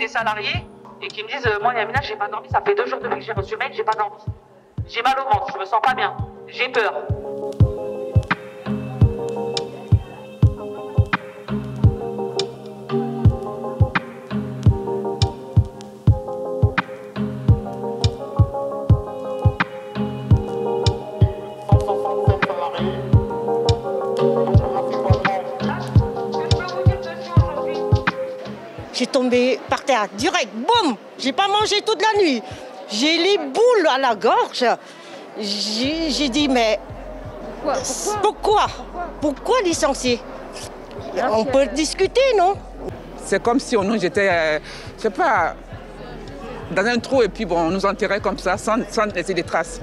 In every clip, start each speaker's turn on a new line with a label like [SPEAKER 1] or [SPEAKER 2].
[SPEAKER 1] des salariés et qui me disent moi Yamina, j'ai pas dormi, ça fait 2 jours depuis que j'ai reçu le mail, j'ai pas dormi. J'ai mal au ventre, je me sens pas bien, j'ai peur.
[SPEAKER 2] J'ai tombé par terre, direct, boum. J'ai pas mangé toute la nuit. J'ai les boules à la gorge. J'ai dit, mais pourquoi licencier? On peut discuter, non?
[SPEAKER 3] C'est comme si nous j'étais, je sais pas, dans un trou et puis bon, on nous enterrait comme ça sans laisser des traces.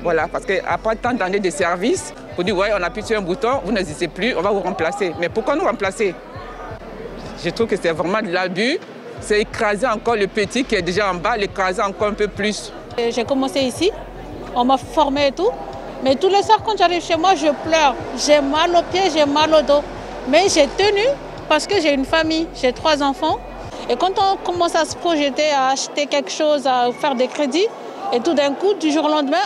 [SPEAKER 3] Voilà, parce qu'après tant d'années de service, on dit ouais, on appuie sur un bouton, vous n'hésitez plus, on va vous remplacer. Mais pourquoi nous remplacer? Je trouve que c'est vraiment de l'abus. C'est écraser encore le petit qui est déjà en bas, l'écraser encore un peu plus.
[SPEAKER 4] J'ai commencé ici, on m'a formé et tout. Mais tous les soirs quand j'arrive chez moi, je pleure. J'ai mal aux pieds, j'ai mal au dos. Mais j'ai tenu parce que j'ai une famille, j'ai 3 enfants. Et quand on commence à se projeter, à acheter quelque chose, à faire des crédits, et tout d'un coup, du jour au lendemain,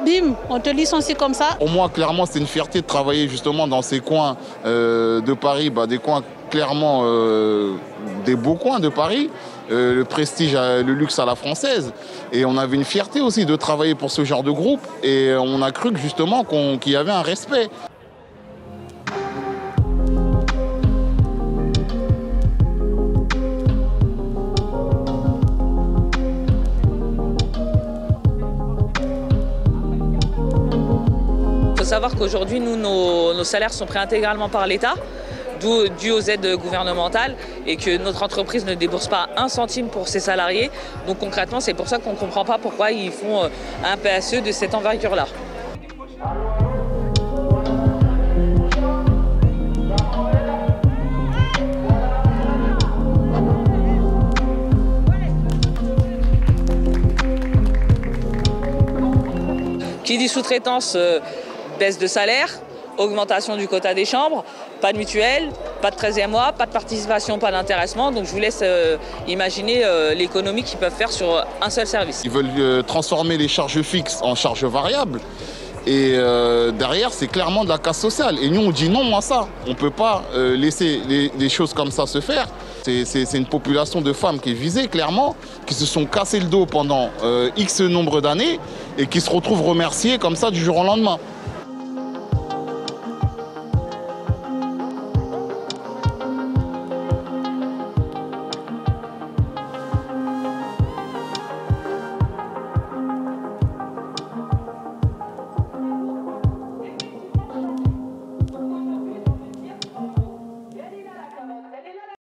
[SPEAKER 4] bim, on te licencie comme ça.
[SPEAKER 5] Pour moi, clairement, c'est une fierté de travailler justement dans ces coins de Paris, des coins clairement des beaux coins de Paris, le prestige, le luxe à la française. Et on avait une fierté aussi de travailler pour ce genre de groupe. Et on a cru que justement qu'il y avait un respect.
[SPEAKER 6] Il faut savoir qu'aujourd'hui, nous, nos salaires sont pris intégralement par l'État, dû aux aides gouvernementales, et que notre entreprise ne débourse pas 1 centime pour ses salariés. Donc concrètement, c'est pour ça qu'on ne comprend pas pourquoi ils font un PSE de cette envergure-là. Qui dit sous-traitance, baisse de salaire, augmentation du quota des chambres, pas de mutuelle, pas de 13e mois, pas de participation, pas d'intéressement. Donc je vous laisse imaginer l'économie qu'ils peuvent faire sur un seul service.
[SPEAKER 5] Ils veulent transformer les charges fixes en charges variables. Et derrière, c'est clairement de la casse sociale. Et nous, on dit non à ça. On ne peut pas laisser les choses comme ça se faire. C'est une population de femmes qui est visée, clairement, qui se sont cassées le dos pendant X nombre d'années et qui se retrouvent remerciées comme ça du jour au lendemain.